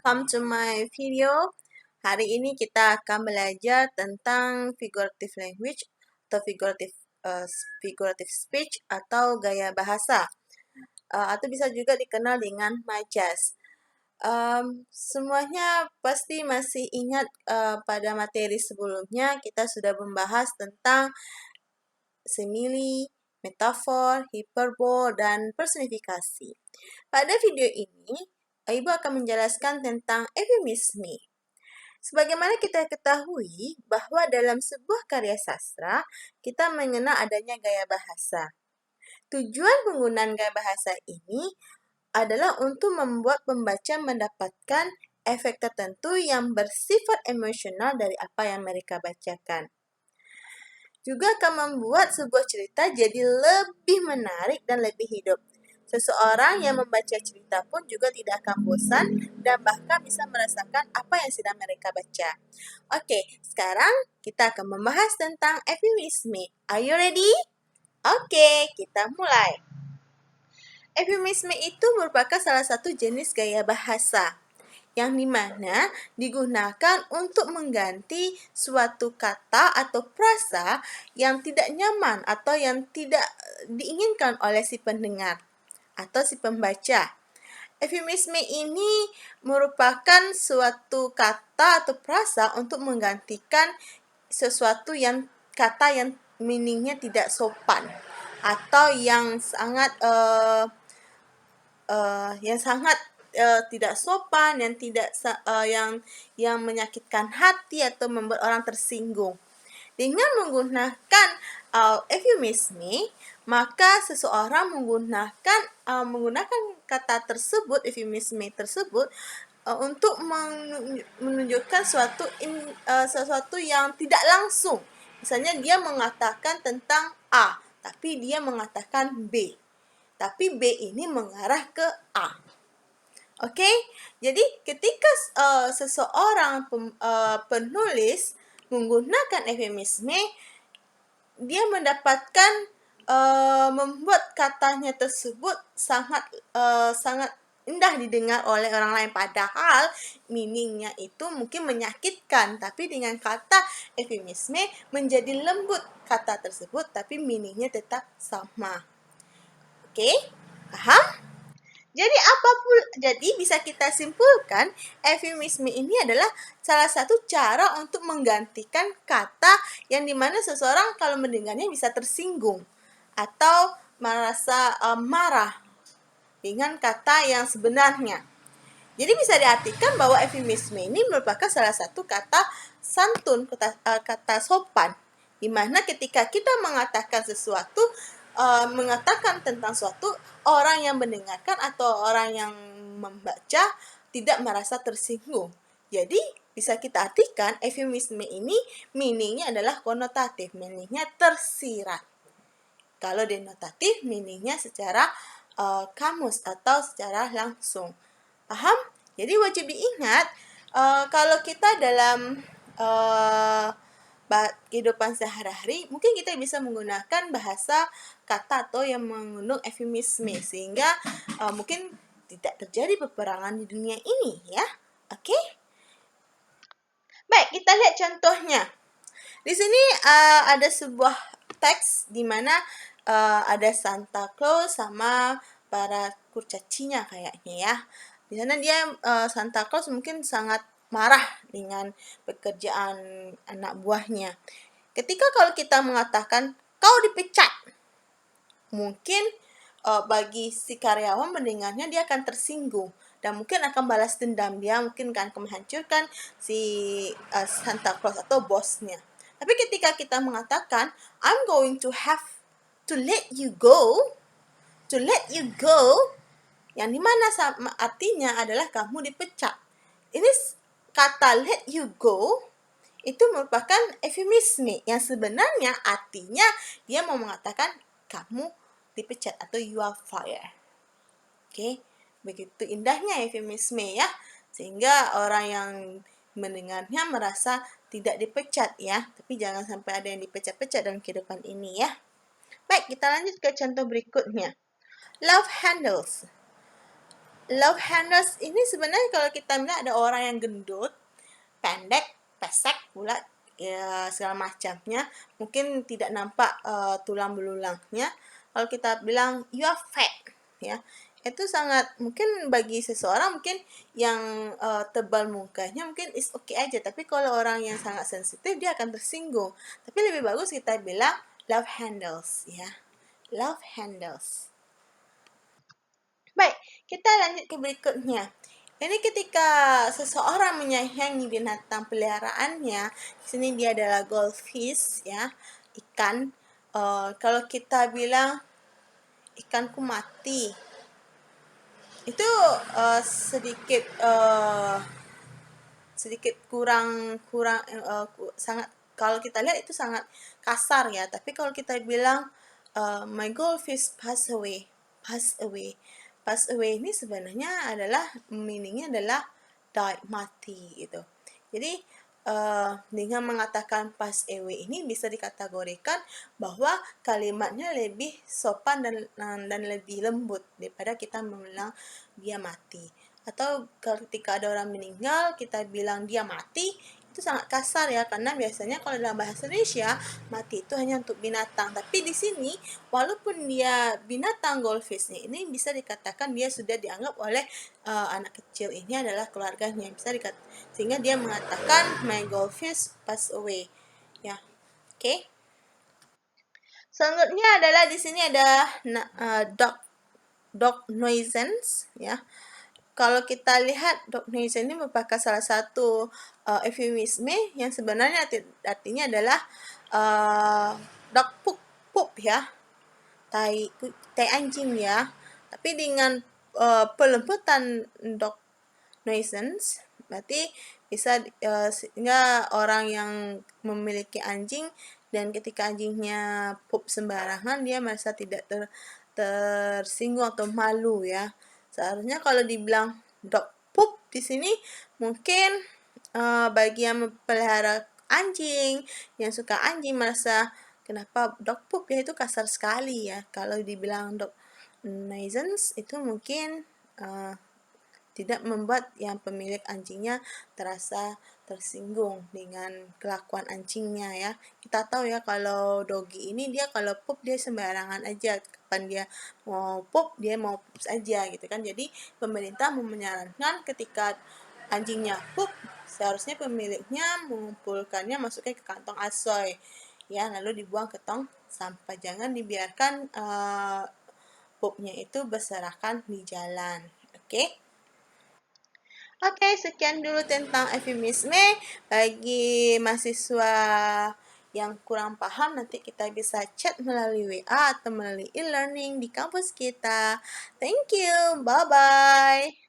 welcome to my video. Hari ini kita akan belajar tentang figurative language atau figurative speech atau gaya bahasa, atau bisa juga dikenal dengan majas. Semuanya pasti masih ingat pada materi sebelumnya kita sudah membahas tentang simile, metafor, hiperbol, dan personifikasi. Pada video ini, Ibu akan menjelaskan tentang eufemisme. Sebagaimana kita ketahui bahwa dalam sebuah karya sastra, kita mengenal adanya gaya bahasa. Tujuan penggunaan gaya bahasa ini adalah untuk membuat pembaca mendapatkan efek tertentu yang bersifat emosional dari apa yang mereka bacakan. Juga akan membuat sebuah cerita jadi lebih menarik dan lebih hidup. Seseorang yang membaca cerita pun juga tidak akan bosan dan bahkan bisa merasakan apa yang sedang mereka baca. Oke, sekarang kita akan membahas tentang eufemisme. Are you ready? Oke, kita mulai. Eufemisme itu merupakan salah satu jenis gaya bahasa yang dimana digunakan untuk mengganti suatu kata atau frasa yang tidak nyaman atau yang tidak diinginkan oleh si pendengar atau si pembaca. Eufemisme ini merupakan suatu kata atau frasa untuk menggantikan sesuatu yang kata yang meaningnya tidak sopan atau yang sangat tidak sopan, yang menyakitkan hati atau membuat orang tersinggung. Dengan menggunakan eufemisme, maka seseorang menggunakan kata tersebut, eufemisme tersebut, untuk menunjukkan sesuatu yang tidak langsung. Misalnya dia mengatakan tentang A, tapi dia mengatakan B. Tapi B ini mengarah ke A. Oke, jadi ketika seseorang penulis menggunakan eufemisme, dia mendapatkan membuat katanya tersebut sangat indah didengar oleh orang lain. Padahal meaningnya itu mungkin menyakitkan, tapi dengan kata eufemisme menjadi lembut kata tersebut, tapi meaningnya tetap sama. Oke, paham? Jadi bisa kita simpulkan eufemisme ini adalah salah satu cara untuk menggantikan kata yang dimana seseorang kalau mendengarnya bisa tersinggung atau merasa marah dengan kata yang sebenarnya. Jadi bisa diartikan bahwa eufemisme ini merupakan salah satu kata santun, kata sopan, di mana ketika kita mengatakan sesuatu, mengatakan tentang suatu, orang yang mendengarkan atau orang yang membaca tidak merasa tersinggung. Jadi bisa kita artikan eufemisme ini meaningnya adalah konotatif, meaningnya tersirat. Kalau denotatif meaningnya secara kamus atau secara langsung. Paham? Jadi wajib diingat kalau kita dalam kehidupan sehari-hari, mungkin kita bisa menggunakan bahasa kata atau yang mengandung eufemisme sehingga mungkin tidak terjadi peperangan di dunia ini, ya. Oke? Baik, kita lihat contohnya. Di sini ada sebuah teks di mana ada Santa Claus sama para kurcacinya kayaknya, ya. Di sana dia Santa Claus mungkin sangat marah dengan pekerjaan anak buahnya. Ketika kalau kita mengatakan kau dipecat, mungkin bagi si karyawan mendengarnya dia akan tersinggung dan mungkin akan balas dendam, dia mungkin akan menghancurkan si Santa Claus atau bosnya. Tapi ketika kita mengatakan I'm going to have to let you go, yang dimana artinya adalah kamu dipecat. Ini kata let you go itu merupakan eufemisme yang sebenarnya artinya dia mau mengatakan kamu dipecat atau you are fired. Oke, begitu indahnya eufemisme, ya, sehingga orang yang mendengarnya merasa tidak dipecat, ya, tapi jangan sampai ada yang dipecat-pecat dalam kehidupan ini, ya. Baik, kita lanjut ke contoh berikutnya. Love handles. Love handles ini sebenarnya kalau kita bilang ada orang yang gendut, pendek, pesek pula, ya segala macamnya, mungkin tidak nampak tulang belulangnya. Kalau kita bilang you are fat, ya itu sangat mungkin bagi seseorang mungkin yang tebal mukanya mungkin is okay aja, tapi kalau orang yang sangat sensitif dia akan tersinggung. Tapi lebih bagus kita bilang love handles, ya, love handles. Baik, kita lanjut ke berikutnya. Ini ketika seseorang menyayangi binatang peliharaannya, di sini dia adalah goldfish, ya, ikan. Kalau kita bilang ikanku mati, itu sedikit sedikit kurang kurang sangat, kalau kita lihat itu sangat kasar ya. Tapi kalau kita bilang my goldfish pass away, pass away ini sebenarnya adalah meaningnya adalah die, mati gitu. Jadi dengan mengatakan pass away ini bisa dikategorikan bahwa kalimatnya lebih sopan dan lebih lembut daripada kita bilang dia mati. Atau ketika ada orang meninggal kita bilang dia mati, itu sangat kasar ya, karena biasanya kalau dalam bahasa Indonesia mati itu hanya untuk binatang. Tapi di sini walaupun dia binatang goldfishnya ini bisa dikatakan dia sudah dianggap oleh anak kecil ini adalah keluarganya, bisa sehingga dia mengatakan my goldfish pass away, ya. Oke. Okay? Selanjutnya adalah di sini ada dog nuisance, ya. Kalau kita lihat dog nuisance ini merupakan salah satu eufemisme yang sebenarnya artinya adalah dog poop, ya, tai anjing, ya. Tapi dengan pelembutan dog nuisance berarti bisa sehingga orang yang memiliki anjing dan ketika anjingnya pup sembarangan dia merasa tidak tersinggung atau malu, ya. Seharusnya kalau dibilang dog poop di sini mungkin bagi yang mempelihara anjing, yang suka anjing merasa kenapa dog poop ya, itu kasar sekali ya. Kalau dibilang dog nuisance itu mungkin tidak membuat yang pemilik anjingnya terasa tersinggung dengan kelakuan anjingnya, ya. Kita tahu ya kalau doggy ini dia kalau pup dia sembarangan aja, kapan dia mau pup dia mau pup saja gitu kan. Jadi pemerintah menyarankan ketika anjingnya pup seharusnya pemiliknya mengumpulkannya, masuknya ke kantong asoy, ya, lalu dibuang ke tong sampah. Jangan dibiarkan pupnya itu berserakan di jalan. Oke. Oke, sekian dulu tentang eufemisme. Bagi mahasiswa yang kurang paham, nanti kita bisa chat melalui WA atau melalui e-learning di kampus kita. Thank you, bye-bye.